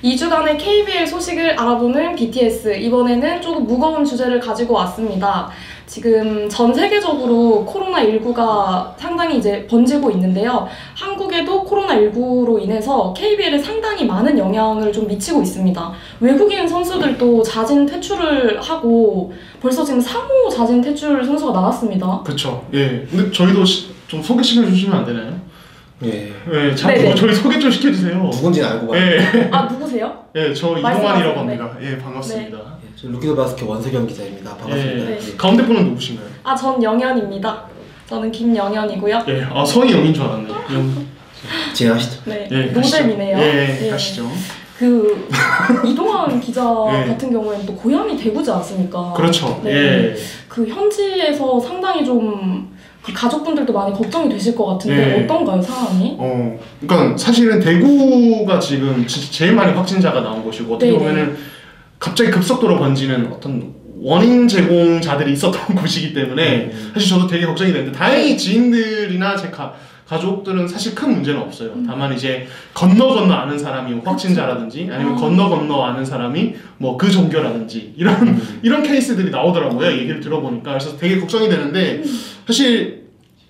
2주간의 KBL 소식을 알아보는 BTS. 이번에는 조금 무거운 주제를 가지고 왔습니다. 지금 전 세계적으로 코로나19가 상당히 이제 번지고 있는데요. 한국에도 코로나19로 인해서 KBL에 상당히 많은 영향을 좀 미치고 있습니다. 외국인 선수들도 자진 퇴출을 하고 벌써 지금 3호 자진 퇴출 선수가 나왔습니다. 그렇죠. 예. 근데 저희도 좀 소개시켜 주시면 안 되나요? 예. 예, 자꾸 저희 소개 좀 시켜주세요. 누군지는 알고 가요. 예. 아, 누구세요? 예, 저 이동환이라고 합니다. 예, 반갑습니다. 네. 예, 저 루키더 바스켓 원세경 기자입니다. 반갑습니다. 예. 네. 가운데 분은 누구신가요? 아, 전 영현입니다. 저는 김영현이고요. 예, 아 성이 영인 줄 알았네. 진행하시죠. 네, 예, 노잼이네요. 예, 가시죠. 그 이동환 기자 예. 같은 경우에는 또 고향이 대구지 않습니까? 그렇죠. 네. 예. 그 현지에서 상당히 좀 그 가족분들도 많이 걱정이 되실 것 같은데 예. 어떤가요, 상황이? 그러니까 사실은 대구가 지금 제일 많이 확진자가 나온 곳이고 어떻게 네네. 보면은 갑자기 급속도로 번지는 어떤 원인 제공자들이 있었던 곳이기 때문에 사실 저도 되게 걱정이 되는데 다행히 지인들이나 제 가족들은 사실 큰 문제는 없어요. 다만 이제 건너 아는 사람이 확진자라든지 아니면 건너 아는 사람이 뭐 그 종교라든지 이런 케이스들이 나오더라고요. 얘기를 들어보니까. 그래서 되게 걱정이 되는데 사실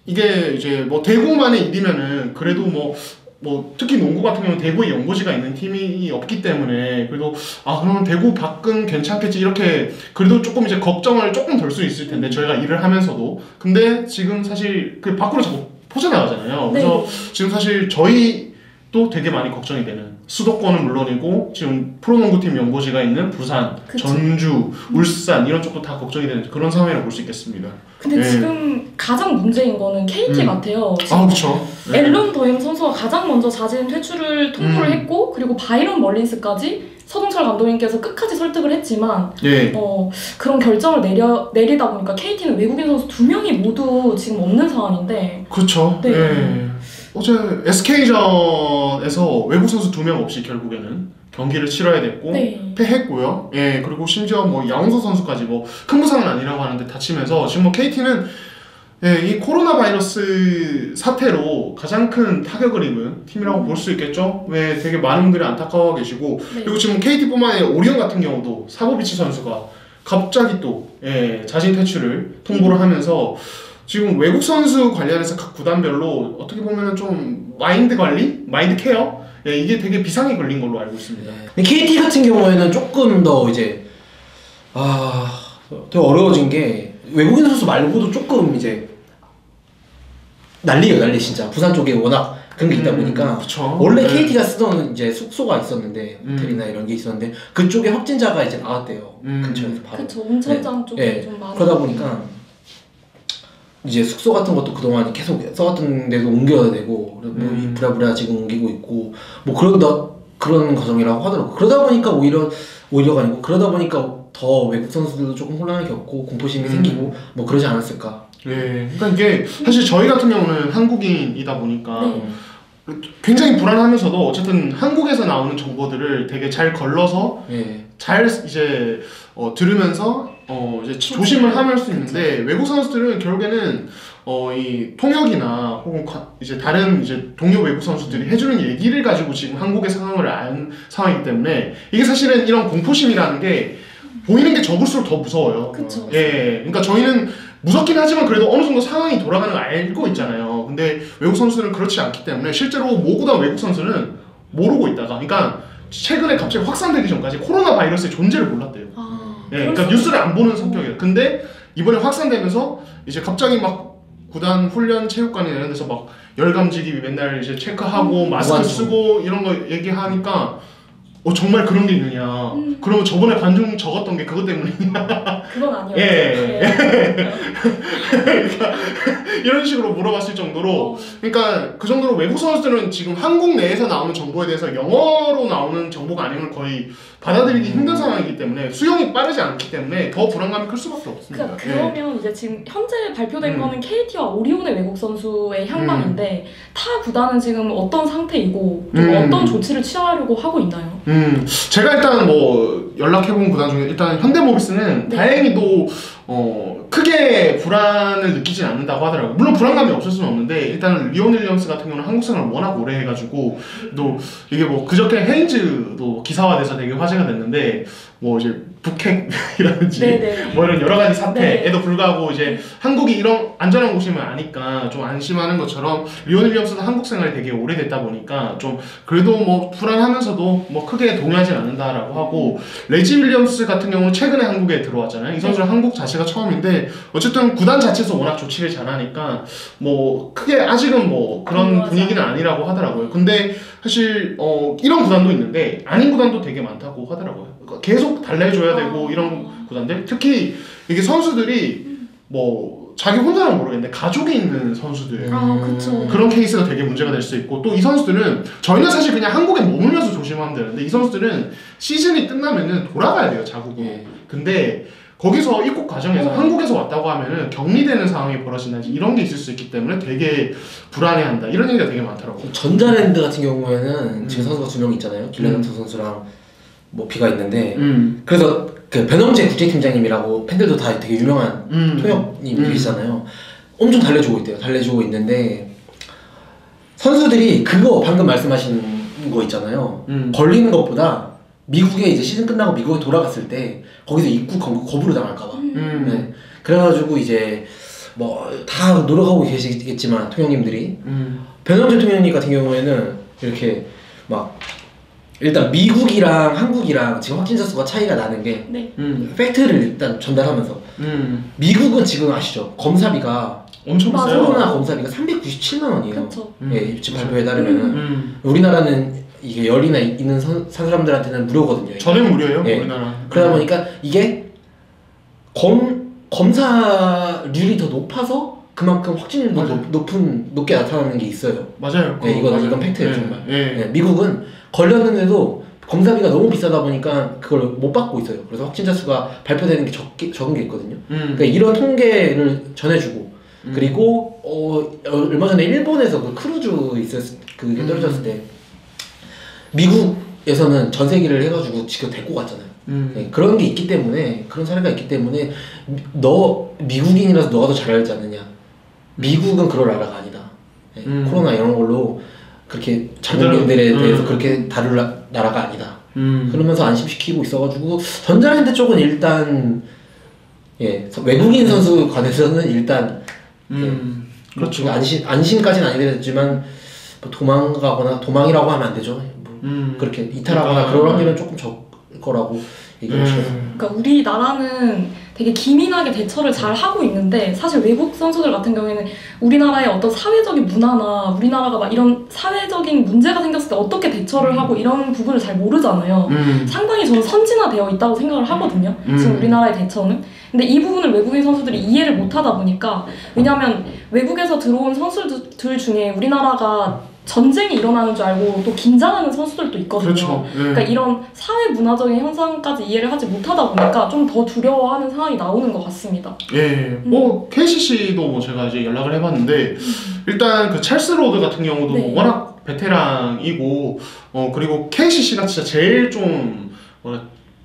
이게 이제 뭐 대구만의 일이면은 그래도 뭐 특히 농구 같은 경우는 대구에 연고지가 있는 팀이 없기 때문에 그래도 그러면 대구 밖은 괜찮겠지 이렇게 그래도 조금 이제 걱정을 조금 덜 수 있을 텐데 저희가 일을 하면서도 근데 지금 사실 그 밖으로 자꾸 퍼져나가잖아요. 그래서 지금 사실 저희도 되게 많이 걱정이 되는 수도권은 물론이고 지금 프로농구팀 연고지가 있는 부산, 그쵸. 전주, 울산 이런 쪽도 다 걱정이 되는 그런 상황이라고 볼 수 있겠습니다. 근데 지금 가장 문제인 거는 KT 같아요. 그렇죠. 앨런 더햄 선수가 가장 먼저 자진 퇴출을 통보를 했고 그리고 바이런 멀린스까지 서동철 감독님께서 끝까지 설득을 했지만 그런 결정을 내리다 보니까 KT는 외국인 선수 2명이 모두 지금 없는 상황인데 그렇죠. 네. 예. 어제 SK전에서 외국 선수 2명 없이 결국에는 경기를 치러야 됐고 패했고요. 예, 그리고 심지어 뭐 양홍석 선수까지 뭐 큰 부상은 아니라고 하는데 다치면서 지금 뭐 KT는 이 코로나 바이러스 사태로 가장 큰 타격을 입은 팀이라고 볼 수 있겠죠. 왜 되게 많은 분들이 안타까워 계시고 그리고 지금 KT뿐만 아니라 오리온 같은 경우도 사보비치 선수가 갑자기 또 자진 퇴출을 통보를 하면서 지금 외국 선수 관련해서 각 구단별로 어떻게 보면은 좀 마인드 관리, 마인드 케어 이게 되게 비상이 걸린 걸로 알고 있습니다. KT 같은 경우에는 조금 더 이제 되게 어려워진 게 외국인 선수 말고도 조금 이제 난리예요, 난리 진짜. 부산 쪽에 워낙 그런 게 있다 보니까 그쵸. 원래 KT가 쓰던 이제 숙소가 있었는데 호텔이나 이런 게 있었는데 그쪽에 확진자가 이제 나왔대요. 근처에서 바로. 그쵸, 온천장 쪽에 좀 많이 그러다 보니까 이제 숙소 같은 것도 그동안 계속 써왔던 데도 옮겨야 되고 뭐 부랴부랴 지금 옮기고 있고 뭐 그런 과정이라고 하더라고. 그러다 보니까 오히려가 아니고 그러다 보니까 더 외국 선수들도 조금 혼란을 겪고 공포심이 생기고 뭐 그러지 않았을까. 그러니까 이게 사실 저희 같은 경우는 한국인이다 보니까 굉장히 불안하면서도 어쨌든 한국에서 나오는 정보들을 되게 잘 걸러서 잘 이제 들으면서 이제 조심을 하면 수 있는데 외국 선수들은 결국에는 이 통역이나 혹은 이제 다른 이제 동료 외국 선수들이 해주는 얘기를 가지고 지금 한국의 상황을 아는 상황이기 때문에 이게 사실은 이런 공포심이라는 게 보이는 게 적을수록 더 무서워요. 그쵸. 그러니까 저희는 무섭긴 하지만 그래도 어느 정도 상황이 돌아가는 걸 알고 있잖아요. 근데 외국 선수들은 그렇지 않기 때문에 실제로 모구다 외국 선수는 모르고 있다가 그러니까 최근에 갑자기 확산되기 전까지 코로나 바이러스의 존재를 몰랐대요. 그러니까 뉴스를 안 보는 성격이에요. 근데 이번에 확산되면서 이제 갑자기 막 구단 훈련 체육관이나 이런 데서 막 열감지기 맨날 이제 체크하고 마스크 쓰고 이런 거 얘기하니까 정말 그런 게 있느냐. 그러면 저번에 관중 적었던 게 그것 때문이냐. 그건 아니었죠. 그러니까 이런 식으로 물어봤을 정도로 그러니까 그 정도로 외국 선수들은 지금 한국 내에서 나오는 정보에 대해서 영어로 나오는 정보가 아니면 거의 받아들이기 힘든 상황이기 때문에 수용이 빠르지 않기 때문에 더 불안감이 클 수밖에 없습니다. 그러면 이제 지금 현재 발표된 거는 KT와 오리온의 외국 선수의 향방인데 타 구단은 지금 어떤 상태이고 좀 어떤 조치를 취하려고 하고 있나요? 제가 일단 뭐 연락해본 구단 중에 일단 현대모비스는 다행히도 크게 불안을 느끼진 않는다고 하더라고요. 물론 불안감이 없을 수는 없는데 일단은 리온 윌리엄스 같은 경우는 한국 생활을 워낙 오래 해가지고 또 이게 뭐 그저께 헤인즈도 기사화돼서 되게 화제가 됐는데 뭐 이제 북핵이라든지 네네. 뭐 이런 여러 가지 사태에도 네. 불구하고 이제 한국이 이런 안전한 곳임을 아니까 좀 안심하는 것처럼 리온 윌리엄스도 한국 생활이 되게 오래됐다 보니까 좀 그래도 뭐 불안하면서도 뭐 크게 동요하진 않는다라고 하고 레지 윌리엄스 같은 경우는 최근에 한국에 들어왔잖아요. 이 선수는 한국 자체가 처음인데 어쨌든 구단 자체에서 워낙 조치를 잘하니까 뭐 크게 아직은 뭐 그런 분위기는 아니라고 하더라고요. 근데 사실 이런 구단도 있는데 아닌 구단도 되게 많다고 하더라고요. 그러니까 계속 달래줘야 되고 이런 구단들 특히 이게 선수들이 뭐 자기 혼자는 모르겠는데 가족이 있는 선수들 그쵸. 그런 케이스가 되게 문제가 될 수 있고 또 이 선수들은 저희는 사실 그냥 한국에 머물면서 조심하면 되는데 이 선수들은 시즌이 끝나면은 돌아가야 돼요 자국으로. 근데 거기서 입국 과정에서 한국에서 왔다고 하면은 격리되는 상황이 벌어진다든지 이런 게 있을 수 있기 때문에 되게 불안해한다 이런 얘기가 되게 많더라고요. 전자랜드 같은 경우에는 지금 선수가 2명 있잖아요. 길레나트 선수랑 뭐 비가 있는데 그래서 그 변형재 국제팀장님이라고 팬들도 다 되게 유명한 통역님이 계시잖아요. 엄청 달래주고 있대요. 달래주고 있는데 선수들이 그거 방금 말씀하신 거 있잖아요. 걸리는 것보다 미국에 이제 시즌 끝나고 미국에 돌아갔을 때 거기서 입국 거부를 당할까봐. 네. 그래가지고 이제 뭐 다 노력하고 계시겠지만 통역님들이 변형재 통역님 같은 경우에는 이렇게 막 일단 미국이랑 한국이랑 지금 확진자 수가 차이가 나는 게 네. 팩트를 일단 전달하면서 미국은 지금 아시죠? 검사비가 엄청 비싸요. 코로나 검사비가 397만 원이에요. 그쵸. 예, 지금 발표에 따르면은 우리나라는 이게 열이나 있는 사람들한테는 무료거든요. 전액 무료예요, 예. 우리나라. 그러다 보니까 이게 검사률이 더 높아서 그만큼 확진율도 높게 나타나는 게 있어요. 맞아요. 네, 이건 팩트예요, 정말. 예. 네, 미국은 걸렸는데도 검사비가 너무 비싸다 보니까 그걸 못 받고 있어요. 그래서 확진자 수가 발표되는 게 적은 게 있거든요. 그러니까 이런 통계를 전해주고 그리고 얼마 전에 일본에서 그 크루즈 그게 떨어졌을 때 미국에서는 전세기를 해가지고 지금 데리고 갔잖아요. 네, 그런 게 있기 때문에 그런 사례가 있기 때문에 너 미국인이라서 너가 더 잘 알지 않느냐. 미국은 그럴 나라가 아니다. 네, 코로나 이런 걸로 그렇게 자국민들에 대해서 그렇게 다룰 나라가 아니다. 그러면서 안심시키고 있어가지고 전자랜드 쪽은 일단 외국인 선수 관해서는 일단 그렇죠. 안심까지는 아니겠지만 뭐 도망이라고 하면 안 되죠. 뭐 그렇게 이탈하거나 그럴 확률은 조금 적을 거라고 얘기했어요. 그러니까 우리나라는 되게 기민하게 대처를 잘 하고 있는데 사실 외국 선수들 같은 경우에는 우리나라의 어떤 사회적인 문화나 우리나라가 막 이런 사회적인 문제가 생겼을 때 어떻게 대처를 하고 이런 부분을 잘 모르잖아요. 상당히 저는 선진화되어 있다고 생각을 하거든요. 지금 우리나라의 대처는. 근데 이 부분을 외국인 선수들이 이해를 못하다 보니까 왜냐하면 외국에서 들어온 선수들 중에 우리나라가 전쟁이 일어나는 줄 알고 또 긴장하는 선수들도 있거든요. 그렇죠. 그러니까 이런 사회 문화적인 현상까지 이해를 하지 못하다 보니까 좀 더 두려워하는 상황이 나오는 것 같습니다. 예, 뭐 KCC도 뭐 제가 이제 연락을 해봤는데 일단 그 찰스 로드 같은 경우도 네. 워낙 베테랑이고 그리고 KCC가 진짜 제일 좀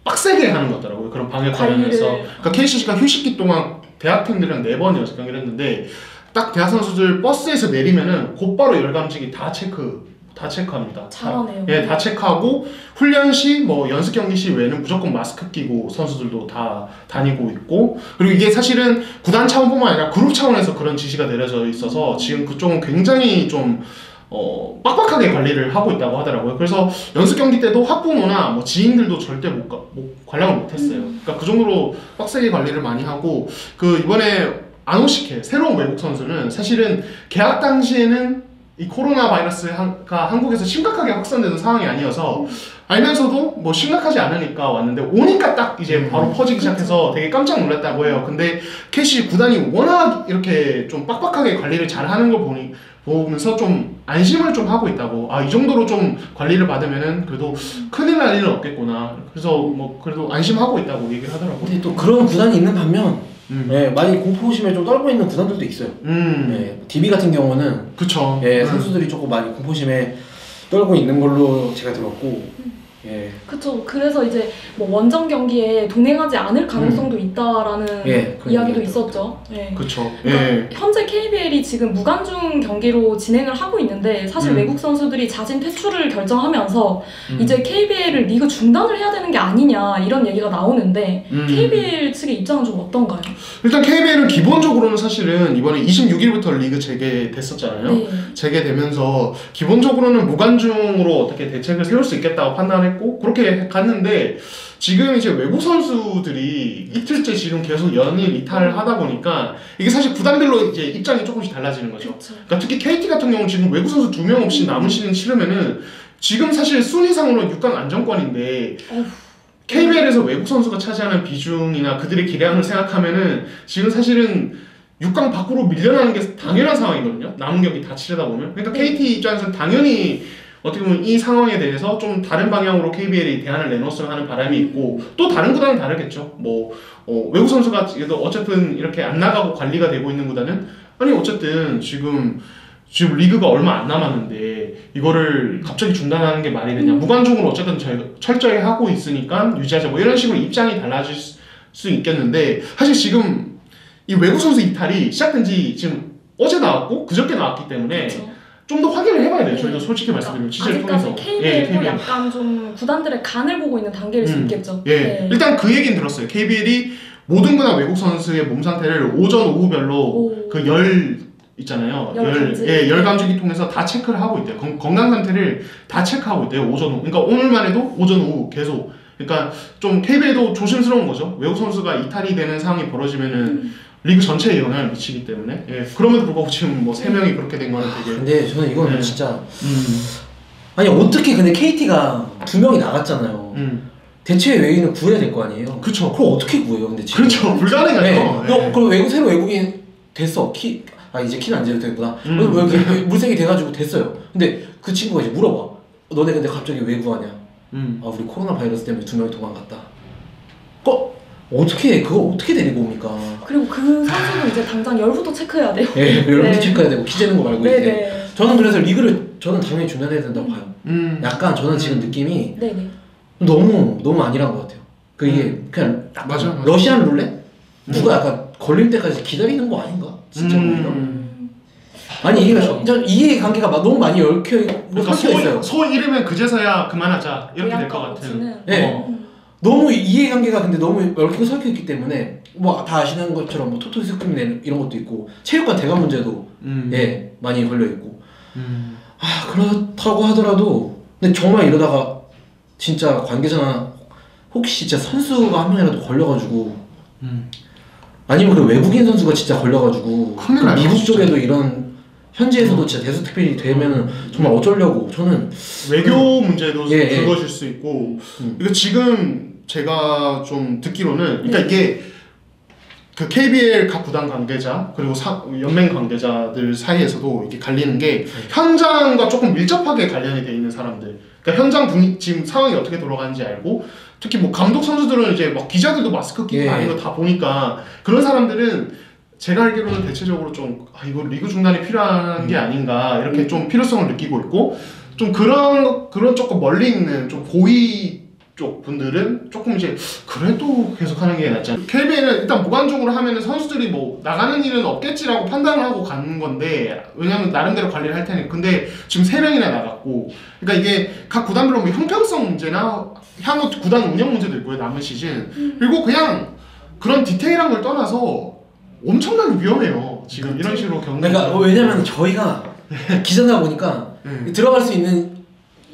빡세게 하는 것 같더라고요. 그런 방역 관련해서. 그러니까 KCC가 휴식기 동안 대학생들이랑 4번 6경기를 했는데 딱 대학 선수들 버스에서 내리면은 곧바로 열감지기 다 체크합니다. 잘하네요. 예, 다 체크하고 훈련 시 뭐 연습 경기 시 외에는 무조건 마스크 끼고 선수들도 다 다니고 있고 그리고 이게 사실은 구단 차원뿐만 아니라 그룹 차원에서 그런 지시가 내려져 있어서 지금 그쪽은 굉장히 좀 빡빡하게 관리를 하고 있다고 하더라고요. 그래서 연습 경기 때도 학부모나 뭐 지인들도 절대 관람을 못했어요. 그러니까 그 정도로 빡세게 관리를 많이 하고 그 이번에 아노시케 새로운 외국 선수는 사실은 계약 당시에는 이 코로나 바이러스가 한국에서 심각하게 확산되는 상황이 아니어서 알면서도 뭐 심각하지 않으니까 왔는데 오니까 딱 이제 바로 퍼지기 시작해서 되게 깜짝 놀랐다고 해요. 근데 KC 구단이 워낙 이렇게 좀 빡빡하게 관리를 잘 하는 걸 보면서 좀 안심을 좀 하고 있다고. 이 정도로 좀 관리를 받으면은 그래도 큰일 날 일은 없겠구나. 그래서 뭐 그래도 안심하고 있다고 얘기를 하더라고요. 근데 또 그런 구단이 있는 반면 많이 공포심에 좀 떨고 있는 구단들도 있어요. DB 같은 경우는 그쵸. 선수들이 조금 많이 공포심에 떨고 있는 걸로 제가 들었고 예. 그쵸. 그래서 이제 뭐 원정 경기에 동행하지 않을 가능성도 있다라는 예, 이야기도 얘기도 있었죠. 예. 그쵸. 그러니까 예. 현재 KBL이 지금 무관중 경기로 진행을 하고 있는데 사실 외국 선수들이 자진 퇴출을 결정하면서 이제 KBL을 리그 중단을 해야 되는 게 아니냐 이런 얘기가 나오는데 KBL 측의 입장은 좀 어떤가요? 일단 KBL은 기본적으로는 사실은 이번에 26일부터 리그 재개됐었잖아요. 네. 재개되면서 기본적으로는 무관중으로 어떻게 대책을 세울 수 있겠다고 판단했고 그렇게 갔는데 지금 이제 외국 선수들이 이틀째 지금 계속 연일 이탈을 하다 보니까 이게 사실 구단별로 이제 입장이 조금씩 달라지는 거죠. 그쵸. 그러니까 특히 KT 같은 경우는 지금 외국 선수 2명 없이 남은 시즌 치르면은 지금 사실 순위상으로 6강 안정권인데 어휴. KBL에서 외국 선수가 차지하는 비중이나 그들의 기량을 생각하면은 지금 사실은 6강 밖으로 밀려나는 게 당연한 상황이거든요. 남은 경기 다 치르다 보면. 그러니까 KT 입장에서는 당연히 어떻게 보면 이 상황에 대해서 좀 다른 방향으로 KBL이 대안을 내놓았으면 하는 바람이 있고 또 다른 구단은 다르겠죠. 뭐 외국 선수가 그래도 어쨌든 이렇게 안 나가고 관리가 되고 있는 구단은 아니 어쨌든 지금 리그가 얼마 안 남았는데 이거를 갑자기 중단하는 게 말이 되냐. 무관중으로 어쨌든 저희가 철저히 하고 있으니까 유지하자. 뭐 이런 식으로 입장이 달라질 수 있겠는데 사실 지금 이 외국 선수 이탈이 시작된 지 지금 어제 나왔고 그저께 나왔기 때문에 그쵸. 좀 더 확인을 해봐야 돼요. 저희도 솔직히 말씀드리면 취재를 통해서. 아직까지 KBL도 약간 좀 구단들의 간을 보고 있는 단계일 수 있겠죠. 예. 네. 일단 그 얘기는 들었어요. KBL이 모든 구단 외국 선수의 몸 상태를 오전 오후별로 그 열 있잖아요. 열 감지기 통해서 다 체크를 하고 있대요. 건강 상태를 다 체크하고 있대요. 오전 오후. 그러니까 오늘만 해도 오전 오후 계속. 그러니까 좀 KBL도 조심스러운 거죠. 외국 선수가 이탈이 되는 상황이 벌어지면은 리그 전체에 영향을 미치기 때문에. 예. 그럼에도 불구하고 지금 뭐 3명이 그렇게 된 거는 되게. 근데 저는 이건 진짜 아니 어떻게 근데 KT가 2명이 나갔잖아요. 대체 외인을 구해야 될 거 아니에요. 그쵸. 그걸 어떻게 구해요? 근데 지금. 그렇죠. 불가능하죠. 네. 네. 그럼 새로 외국인 됐어. 이제 키는 안 재도 되구나. 왜 이렇게 물색이 돼가지고 됐어요. 근데 그 친구가 이제 물어봐. 너네 근데 갑자기 왜 구하냐? 아 우리 코로나 바이러스 때문에 2명이 도망갔다. 그거 어떻게 데리고 옵니까? 그리고 그 선수는 이제 당장 열후도 체크해야 돼요. 예, 열후도 네. 체크해야 되고 키 재는 거 말고 네네. 이제. 저는 그래서 리그를 저는 당연히 중단해야 된다고 봐요. 약간 저는 지금 느낌이 네네. 너무 아니란 것 같아요. 그게 그냥 맞아. 러시안 룰렛? 누가 약간 걸릴 때까지 기다리는 거 아닌가? 진짜 오히려. 아니 이게 이해관계가 너무 많이 얽혀 그러니까 있어요. 소 잃으면 그제서야 그만하자 이렇게 될 것 같은. 네. 너무 이해관계가 근데 너무 얽히고 설켜 있기 때문에 뭐 다 아시는 것처럼 뭐 토토 스크림 이런 것도 있고 체육관 대관 문제도 예 많이 걸려 있고. 그렇다고 하더라도 근데 정말 이러다가 진짜 관계자나 혹시 진짜 선수가 한 명이라도 걸려가지고 아니면 그 외국인 선수가 진짜 걸려가지고 큰일 그 나요, 미국 진짜. 쪽에도 이런 현지에서도 진짜 대수특필이 되면은 정말 어쩌려고 저는 외교 문제도 예, 불거질 수 있고 이거 지금 제가 좀 듣기로는 그러니까 이게 그 KBL 각 구단 관계자 그리고 연맹 관계자들 사이에서도 이게 갈리는 게 현장과 조금 밀접하게 관련이 돼 있는 사람들. 그러니까 현장 분위 지금 상황이 어떻게 돌아가는지 알고 특히 뭐 감독 선수들은 이제 막 기자들도 마스크 끼고 하는 거 다 보니까 그런 사람들은 제가 알기로는 대체적으로 좀 이거 리그 중단이 필요한 게 아닌가 이렇게 좀 필요성을 느끼고 있고 좀 그런 조금 멀리 있는 좀 고위 쪽 분들은 조금 이제 그래도 계속 하는 게 낫지 않나. KBL은 일단 무관중으로 하면은 선수들이 뭐 나가는 일은 없겠지라고 판단을 하고 가는 건데 왜냐면 나름대로 관리를 할 테니까. 근데 지금 3명이나 나갔고 그러니까 이게 각 구단별로 뭐 형평성 문제나 향후 구단 운영 문제도 있고요. 남은 시즌 그리고 그냥 그런 디테일한 걸 떠나서 엄청나게 위험해요. 지금 이런 식으로 경기. 그러니까 왜냐면 저희가 기자다 보니까 들어갈 수 있는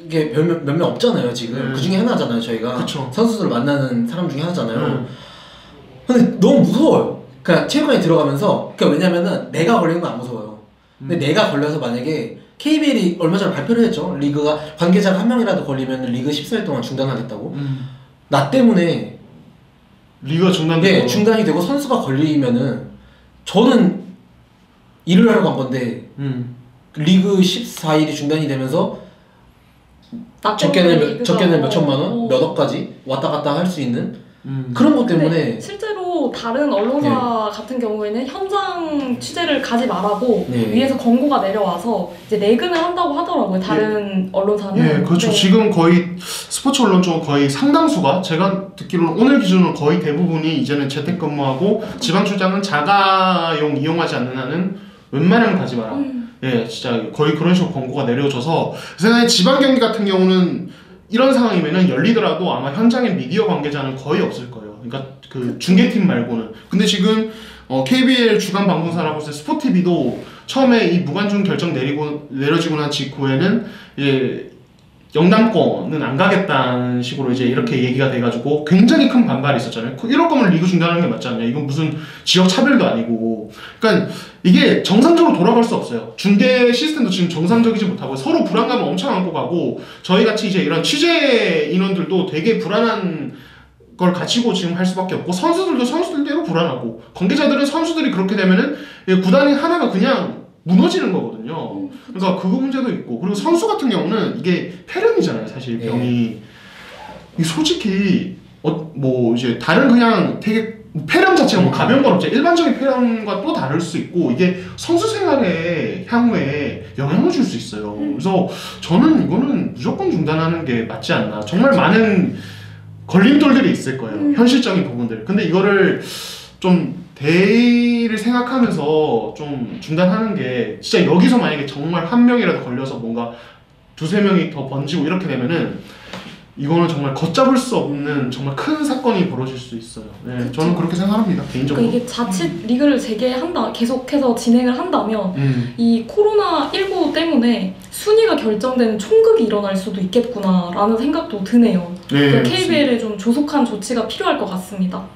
게 몇 명 없잖아요 지금. 그 중에 하나잖아요 저희가. 그쵸. 선수들 만나는 사람 중에 하나잖아요. 근데 너무 무서워요. 그러니까 체육관에 들어가면서 그러니까 왜냐면은 내가 걸리는 건 안 무서워요. 근데 내가 걸려서 만약에 KBL이 얼마 전에 발표를 했죠. 리그가 관계자가 한 명이라도 걸리면 리그 14일 동안 중단하겠다고. 나 때문에 리그가 중단되고. 네, 중단이 되고 선수가 걸리면은 저는 일을 하러 간 건데 리그 14일이 중단이 되면서 적게는 몇 천만 원, 몇 억까지 왔다 갔다 할 수 있는 그런 것 근데 때문에 실제로 다른 언론사 같은 경우에는 현장 취재를 가지 말라고 위에서 권고가 내려와서 이제 내근을 한다고 하더라고요. 다른 언론사는. 예, 그렇죠. 네. 지금 거의 스포츠 언론 쪽은 거의 상당수가 제가 듣기로는 오늘 기준으로 거의 대부분이 이제는 재택근무하고 지방 출장은 자가용 이용하지 않는 한은 웬만하면 가지 마라. 예, 진짜 거의 그런 식으로 권고가 내려져서 생각에 지방 경기 같은 경우는 이런 상황이면은 열리더라도 아마 현장에 미디어 관계자는 거의 없을 거예요. 그러니까 그 중계팀 말고는. 근데 지금 KBL 주간 방송사라고 해서 스포티비도 처음에 이 무관중 결정 내려지고 난 직후에는 영남권은 안 가겠다는 식으로 이제 이렇게 얘기가 돼가지고 굉장히 큰 반발이 있었잖아요. 이럴 거면 리그 중단하는 게 맞지 않냐. 이건 무슨 지역 차별도 아니고. 그러니까 이게 정상적으로 돌아갈 수 없어요. 중계 시스템도 지금 정상적이지 못하고 서로 불안감을 엄청 안고 가고 저희 같이 이제 이런 취재 인원들도 되게 불안한 걸 가지고 지금 할 수밖에 없고 선수들도 선수들대로 불안하고 관계자들은 선수들이 그렇게 되면은 구단이 하나가 그냥 무너지는 거거든요. 그러니까 그거 문제도 있고 그리고 선수 같은 경우는 이게 폐렴이잖아요. 사실 병이 솔직히 뭐 이제 다른 그냥 되게 폐렴 자체가 뭐 가벼운 건 없죠. 일반적인 폐렴과 또 다를 수 있고 이게 선수 생활에 향후에 영향을 줄 수 있어요. 그래서 저는 이거는 무조건 중단하는 게 맞지 않나. 정말 많은 걸림돌들이 있을 거예요. 현실적인 부분들. 근데 이거를 좀 대의를 생각하면서 좀 중단하는 게 진짜 여기서 만약에 정말 한 명이라도 걸려서 뭔가 두세 명이 더 번지고 이렇게 되면은 이거는 정말 걷잡을 수 없는 정말 큰 사건이 벌어질 수 있어요. 네, 저는 그렇게 생각합니다. 개인적으로. 그러니까 이게 자칫 리그를 계속해서 진행을 한다면 이 코로나19 때문에 순위가 결정되는 총극이 일어날 수도 있겠구나라는 생각도 드네요. 네, KBL에 좀 조속한 조치가 필요할 것 같습니다.